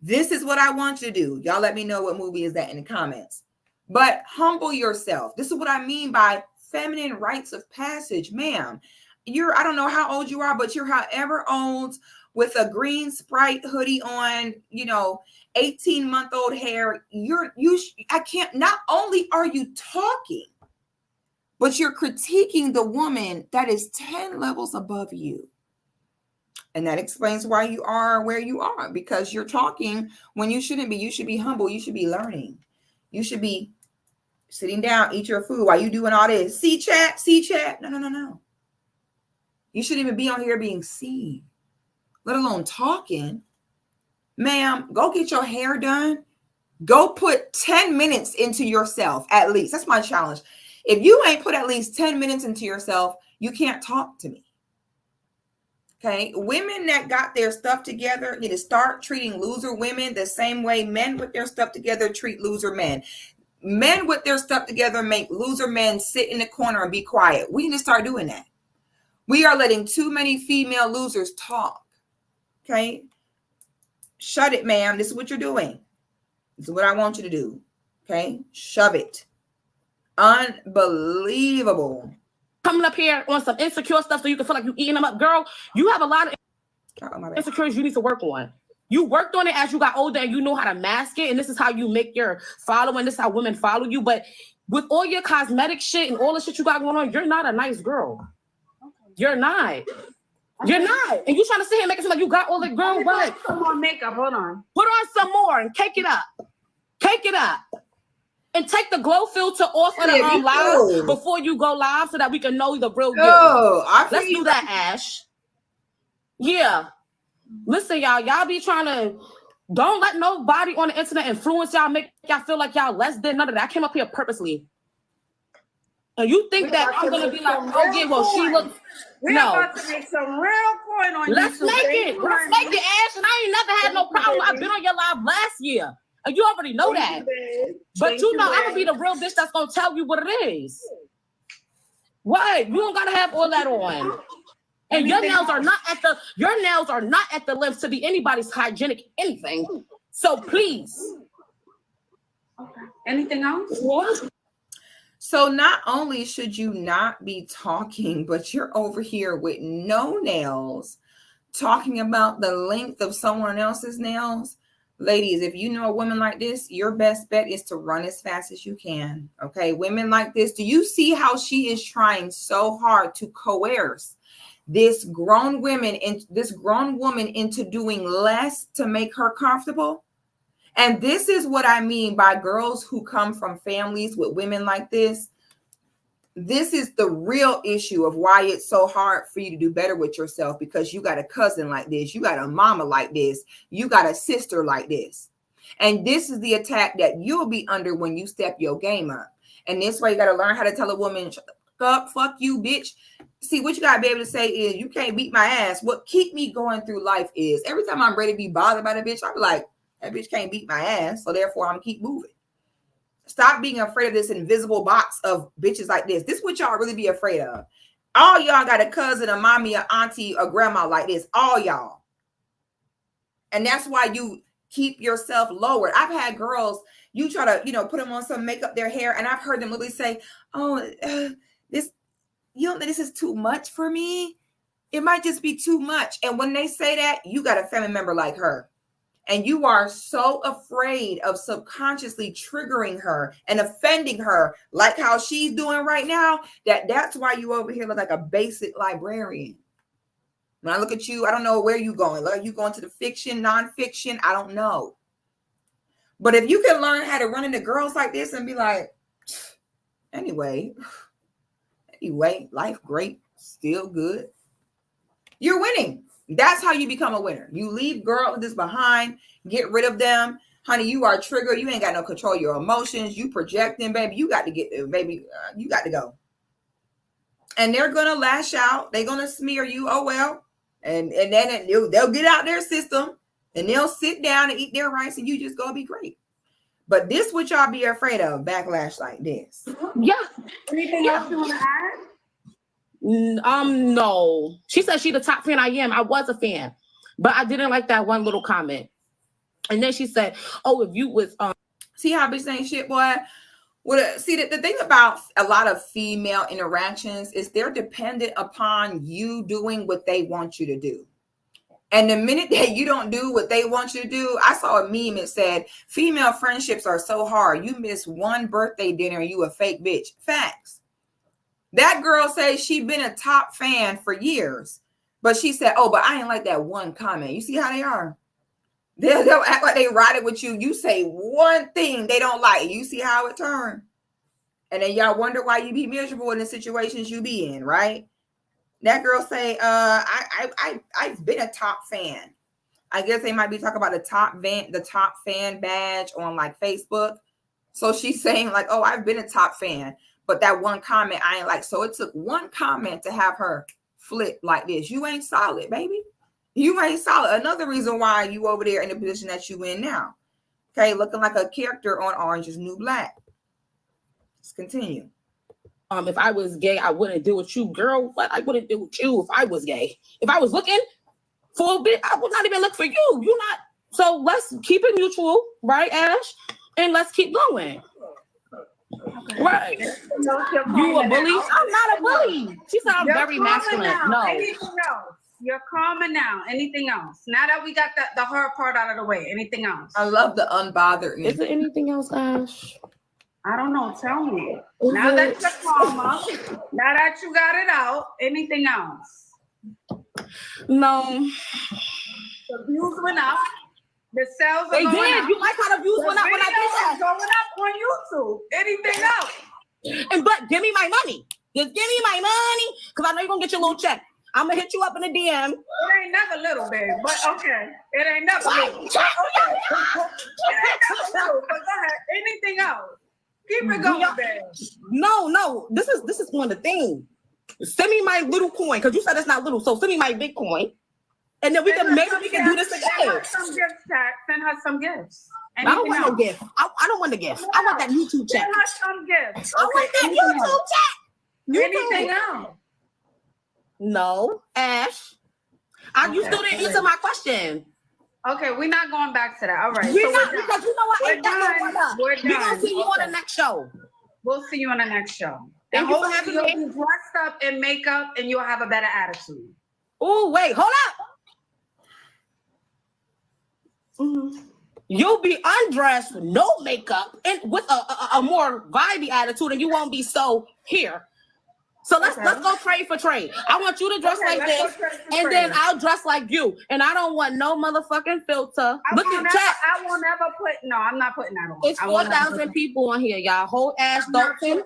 This is what I want you to do. Y'all let me know what movie is that in the comments. But humble yourself. This is what I mean by feminine rites of passage. Ma'am, I don't know how old you are, but you're however old with a green Sprite hoodie on, 18-month-old hair. Not only are you talking, but you're critiquing the woman that is 10 levels above you. And that explains why you are where you are, because you're talking when you shouldn't be. You should be humble. You should be learning. You should be sitting down, eat your food while you doing all this. See chat. No. You shouldn't even be on here being seen, let alone talking. Ma'am, go get your hair done. Go put 10 minutes into yourself at least. That's my challenge. If you ain't put at least 10 minutes into yourself, you can't talk to me. Okay, women that got their stuff together need to start treating loser women the same way men with their stuff together treat loser men. Men with their stuff together make loser men sit in the corner and be quiet. We need to start doing that. We are letting too many female losers talk. Okay, shut it, ma'am. This is what you're doing. This is what I want you to do. Okay, shove it. Unbelievable. Coming up here on some insecure stuff so you can feel like you're eating them up. Girl, you have a lot of insecurities you need to work on. You worked on it as you got older and you know how to mask it. And this is how you make your following. This is how women follow you. But with all your cosmetic shit and all the shit you got going on, you're not a nice girl. You're not. You're not. And you trying to sit here and make it seem like you got all the girl. What? Some more makeup. Hold on. Put on some more and cake it up. Cake it up. And take the glow filter off of the live before you go live so that we can know the real you. Let's do that, Ash. Yeah. Listen, y'all be trying to, don't let nobody on the internet influence y'all, make y'all feel like y'all less than none of that. I came up here purposely. And you think that I'm going to be like, oh yeah, well, she looks, We're about to make some real coin on Let's make it, Ash. And I ain't never had no problem. I've been on your live last year. And you already know that. But you know, I'm gonna be the real bitch that's gonna tell you what it is. What? You don't gotta have all that on. And your nails are not at the length to be anybody's hygienic anything. So please. Okay. Anything else? What? So not only should you not be talking, but you're over here with no nails, talking about the length of someone else's nails. Ladies, if you know a woman like this, your best bet is to run as fast as you can. Okay, women like this, do you see how she is trying so hard to coerce this grown woman into doing less to make her comfortable? And this is what I mean by girls who come from families with women like this. This is the real issue of why it's so hard for you to do better with yourself, because you got a cousin like this, you got a mama like this, you got a sister like this. And this is the attack that you'll be under when you step your game up. And this way you got to learn how to tell a woman, shut up, fuck you, bitch. See, what you got to be able to say is, you can't beat my ass. What keep me going through life is every time I'm ready to be bothered by the bitch, I'm like, that bitch can't beat my ass, so therefore I'm keep moving. Stop being afraid of this invisible box of bitches like this. This is what y'all really be afraid of. All y'all got a cousin, a mommy, a auntie, a grandma like this. All y'all. And that's why you keep yourself lowered. I've had girls, you try to, put them on some makeup, their hair, and I've heard them literally say, this is too much for me. It might just be too much. And when they say that, you got a family member like her. and you are so afraid of subconsciously triggering her and offending her like how she's doing right now, that's why you over here look like a basic librarian. When I look at you, I don't know where you going. Like, you going to the fiction, nonfiction? I don't know. But if you can learn how to run into girls like this and be like, anyway, life great, still good, you're winning. That's how you become a winner. You leave girls this behind, get rid of them. Honey, you are triggered. You ain't got no control of your emotions. You projecting, baby. You got to get there, baby. You got to go. And they're going to lash out. They're going to smear you. Oh, well. And then they'll get out their system and they'll sit down and eat their rice and you just go be great. But this what y'all be afraid of, backlash like this. Yeah. Anything else you want to add? No. She said she the top fan I am. I was a fan, but I didn't like that one little comment. And then she said, "Oh, if you was see how I be saying shit, boy." Well, see, the thing about a lot of female interactions is they're dependent upon you doing what they want you to do. And the minute that you don't do what they want you to do, I saw a meme that said, female friendships are so hard. You miss one birthday dinner, you a fake bitch. Facts. That girl says she been a top fan for years. But she said, oh, but I ain't like that one comment. You see how they are? They'll act like they ride it with you. You say one thing they don't like. You see how it turned. And then y'all wonder why you be miserable in the situations you be in, right? That girl say, I've been a top fan. I guess they might be talking about the top fan badge on like Facebook. So she's saying like, oh, I've been a top fan, but that one comment I ain't like. So it took one comment to have her flip like this. You ain't solid, baby. You ain't solid. Another reason why you over there in the position that you in now. Okay, looking like a character on Orange is New Black. Let's continue. If I was gay, I wouldn't deal with you, girl. What? I wouldn't deal with you if I was gay. If I was looking for a bit, I would not even look for you. You're not. So let's keep it mutual, right, Ash? And let's keep going. Okay. Right. You a bully? I'm not a bully. She said I'm very masculine. Now. No. Anything else? You're calmer now. Anything else? Now that we got the hard part out of the way, anything else? I love the unbothered. Is there anything else, Ash? I don't know. Tell me. Now that you're calmer, now that you got it out, anything else? No. The views went up. The sales are going up. You like how the views went up when I did that? Going up on YouTube. Anything else? And but give me my money. Just give me my money, because I know you're gonna get your little check. I'm gonna hit you up in the DM. It ain't never little, babe. But okay. It ain't never little. Okay. It ain't never little. But go ahead. Anything else? Keep it going, babe. No. This is one of the things. Send me my little coin, because you said it's not little. So send me my big coin. And then we can do this again. Send her some gifts, Jack. Send her some gifts. I don't want no gift. I don't want the gift. I want that YouTube check. Send her some gifts. I want that YouTube check. Anything else? No, Ash. You still didn't answer my question. Okay, we're not going back to that. All right. We're not, because you know what? We're done. We're going to see you on the next show. We'll see you on the next show. And hopefully you'll be dressed up in makeup and you'll have a better attitude. Oh, wait, hold up. Mm-hmm. You'll be undressed, no makeup, and with a more vibey attitude, and you won't be so here. So let's go trade for trade. I want you to dress like this, and then I'll dress like you. And I don't want no motherfucking filter. Look at chat. I won't ever put. No, I'm not putting that on. It's 4,000 people on here, y'all. Hold Ash Dalton.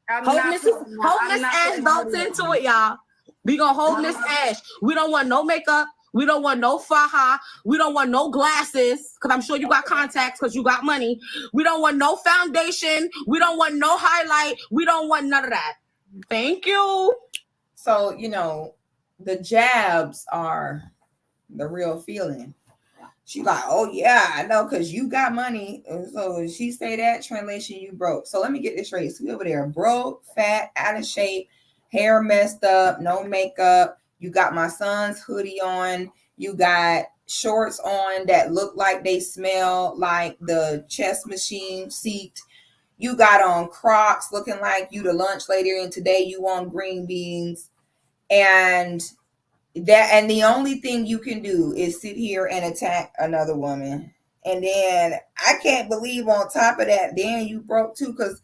Hold Miss Ash Dalton to it, y'all. We gonna hold Miss Ash. We don't want no makeup. We don't want no faja. We don't want no glasses, because I'm sure you got contacts because you got money. We don't want no foundation. We don't want no highlight. We don't want none of that. Thank you. So, the jabs are the real feeling. She like, oh, yeah, I know, because you got money. So she say that, translation, you broke. So let me get this straight. So we over there, broke, fat, out of shape, hair messed up, no makeup. You got my son's hoodie on. You got shorts on that look like they smell like the chess machine seat. You got on Crocs looking like you the lunch lady, and today you on green beans. And That, and the only thing you can do is sit here and attack another woman. And then I can't believe on top of that, then you broke too, because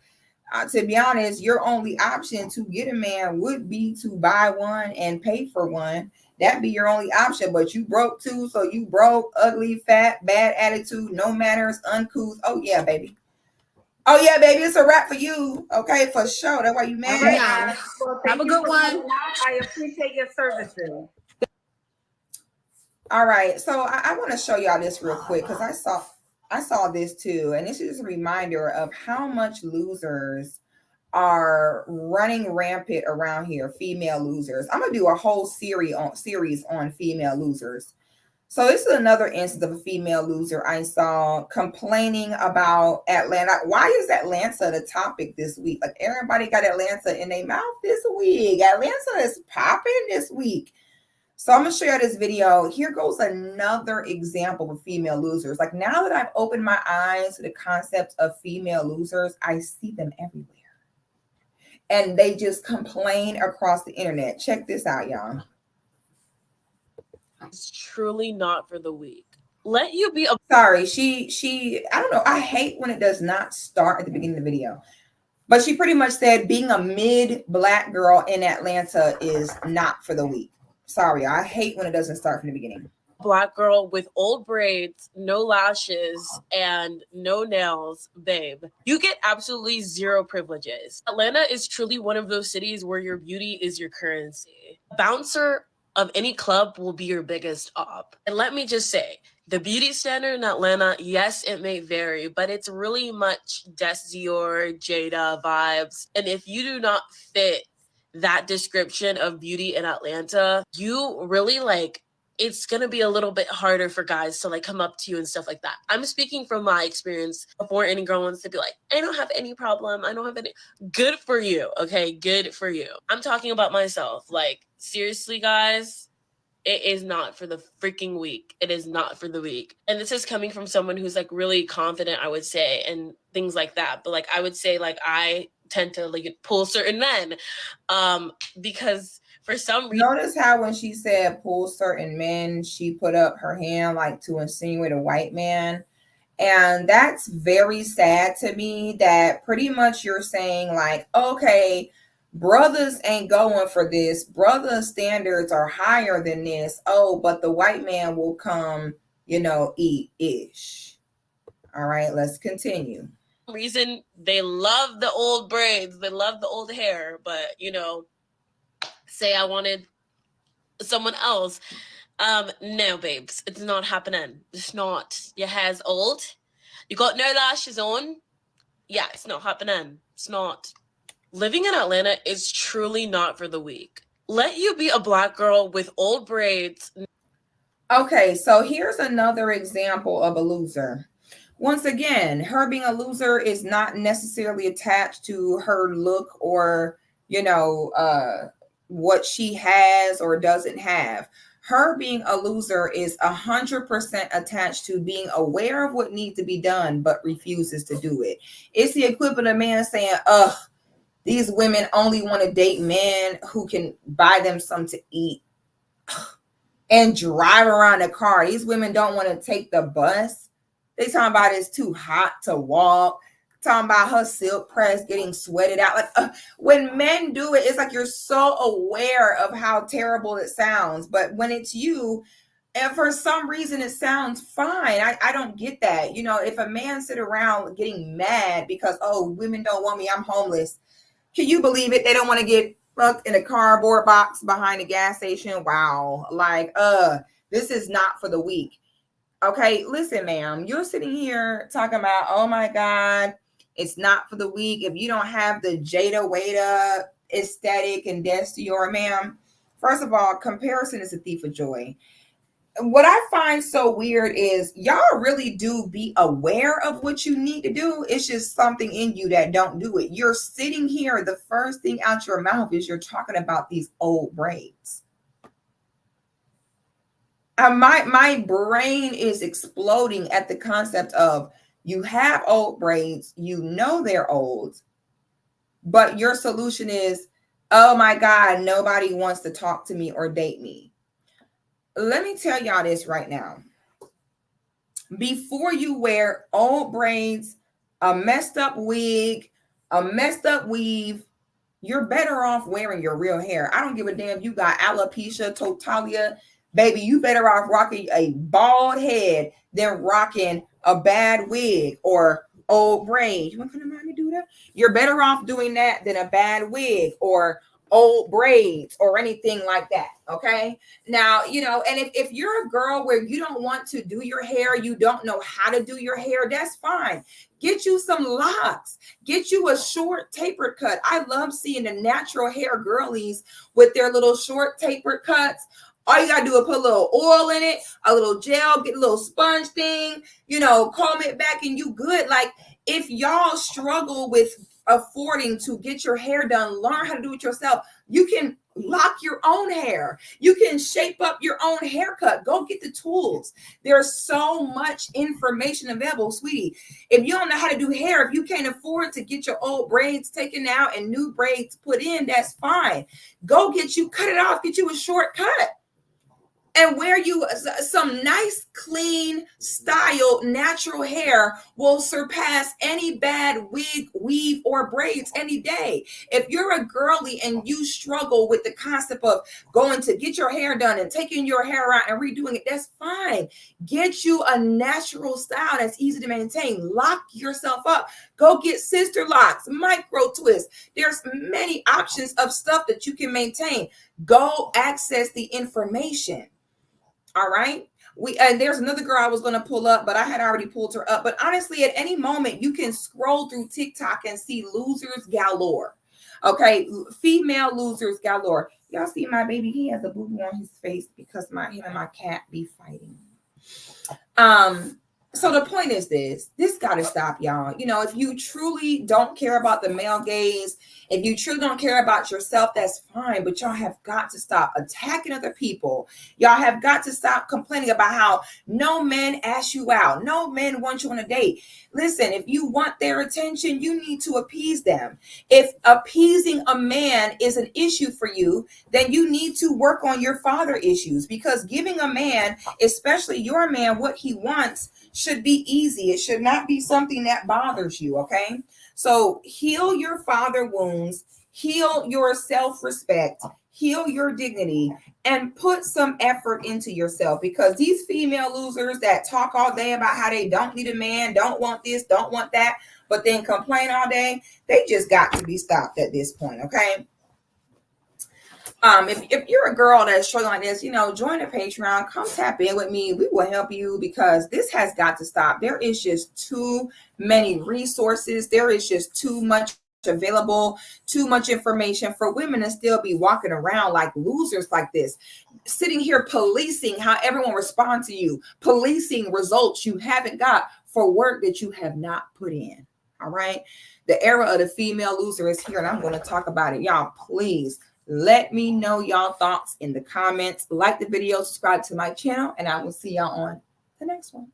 to be honest, your only option to get a man would be to buy one and pay for one. That'd be your only option. But you broke too, so you broke, ugly, fat, bad attitude, no manners, uncouth. Oh yeah, baby. Oh yeah, baby. It's a wrap for you. Okay, for sure. That's why you All mad. right, Yeah. well, Have thank a you good for one. coming out. I appreciate your services. All right, so I want to show y'all this real quick because I saw this too, and this is a reminder of how much losers are running rampant around here. Female losers. I'm gonna do a whole series on female losers. So this is another instance of a female loser I saw complaining about Atlanta. Why is Atlanta the topic this week? Like everybody got Atlanta in their mouth this week. Atlanta is popping this week. So I'm gonna show you this video. Here goes another example of female losers. Like now that I've opened my eyes to the concept of female losers, I see them everywhere. And they just complain across the internet. Check this out, y'all. It's truly not for the weak. Let you be a Sorry, she I don't know. I hate when it does not start at the beginning of the video. But she pretty much said being a mid-black girl in Atlanta is not for the weak. Sorry, I hate when it doesn't start from the beginning. black girl with old braids, no lashes, and no nails, babe. You get absolutely zero privileges. Atlanta is truly one of those cities where your beauty is your currency. Bouncer of any club will be your biggest op. And let me just say, the beauty standard in Atlanta, yes, it may vary, but it's really much Des Dior, Jada vibes. And if you do not fit that description of beauty in Atlanta, you really it's going to be a little bit harder for guys to come up to you and stuff like that. I'm speaking from my experience before any girl wants to be like, I don't have any problem. I don't have any. Good for you. Okay. Good for you. I'm talking about myself. Seriously, guys, it is not for the freaking weak. It is not for the weak. And this is coming from someone who's really confident, I would say, and things like that. But I would say I tend to pull certain men because for some reason. Notice how when she said pull certain men, she put up her hand to insinuate a white man. And that's very sad to me that pretty much you're saying okay, brothers ain't going for this. Brother standards are higher than this. Oh, but the white man will come, eat ish. All right, let's continue. Reason they love the old braids, they love the old hair, but say I wanted someone else. No, babes, it's not happening. It's not. Your hair's old. You got no lashes on. Yeah, it's not happening. It's not. Living in Atlanta is truly not for the weak. Let you be a black girl with old braids. Okay, so here's another example of a loser. Once again, her being a loser is not necessarily attached to her look or, what she has or doesn't have. Her being a loser is 100% attached to being aware of what needs to be done, but refuses to do it. It's the equivalent of a man saying, these women only want to date men who can buy them something to eat and drive around a car. These women don't want to take the bus. They talking about it's too hot to walk. Talking about her silk press getting sweated out. When men do it, it's you're so aware of how terrible it sounds. But when it's you, and for some reason it sounds fine. I don't get that. If a man sit around getting mad because, women don't want me, I'm homeless. Can you believe it? They don't want to get fucked in a cardboard box behind a gas station. Wow. This is not for the weak. Okay, listen, ma'am, you're sitting here talking about, oh my God, it's not for the weak. If you don't have the Jada Wada aesthetic and Des Dior, ma'am, first of all, comparison is a thief of joy. What I find so weird is y'all really do be aware of what you need to do. It's just something in you that don't do it. You're sitting here, the first thing out your mouth is you're talking about these old braids. My brain is exploding at the concept of you have old braids, they're old, but your solution is, oh my God, nobody wants to talk to me or date me. let me tell y'all this right now. Before you wear old braids, a messed up wig, a messed up weave, you're better off wearing your real hair. I don't give a damn if you got alopecia, totalia, baby. You better off rocking a bald head than rocking a bad wig or old braids. You want to come to mind to do that? You're better off doing that than a bad wig or old braids or anything like that. Okay. Now, you know, and if you're a girl where you don't want to do your hair, you don't know how to do your hair, that's fine. Get you some locks, get you a short tapered cut. I love seeing the natural hair girlies with their little short tapered cuts. All you gotta do is put a little oil in it, a little gel, get a little sponge thing, you know, comb it back and you good. Like, if y'all struggle with affording to get your hair done, learn how to do it yourself. You can lock your own hair. You can shape up your own haircut. Go get the tools. There's so much information available, sweetie. If you don't know how to do hair, if you can't afford to get your old braids taken out and new braids put in, that's fine. Go get you, cut it off, get you a shortcut. And wear you some nice, clean, styled, natural hair will surpass any bad wig, weave, or braids any day. If you're a girly and you struggle with the concept of going to get your hair done and taking your hair out and redoing it, that's fine. Get you a natural style that's easy to maintain. Lock yourself up. Go get sister locks, micro twists. There's many options of stuff that you can maintain. Go access the information. All right. And there's another girl I was going to pull up, but I had already pulled her up. But honestly, at any moment, you can scroll through TikTok and see losers galore. Okay. Female losers galore. Y'all see my baby? He has a boo-boo on his face because him and my cat be fighting. So the point is this got to stop, y'all. You know, if you truly don't care about the male gaze, if you truly don't care about yourself, that's fine. But y'all have got to stop attacking other people. Y'all have got to stop complaining about how no men ask you out. No men want you on a date. Listen, if you want their attention, you need to appease them. If appeasing a man is an issue for you, then you need to work on your father issues, because giving a man, especially your man, what he wants should be easy. It should not be something that bothers you. Okay. So heal your father wounds, heal your self-respect, heal your dignity, and put some effort into yourself, because these female losers that talk all day about how they don't need a man, don't want this, don't want that, but then complain all day, they just got to be stopped at this point. Okay. If you're a girl that's struggling like this, you know, join the Patreon, come tap in with me. We will help you, because this has got to stop. There is just too many resources. There is just too much available, too much information for women to still be walking around like losers like this, sitting here policing how everyone responds to you, policing results you haven't got for work that you have not put in. All right. The era of the female loser is here, and I'm going to talk about it. Y'all, please let me know y'all thoughts in the comments. Like the video, subscribe to my channel, and I will see y'all on the next one.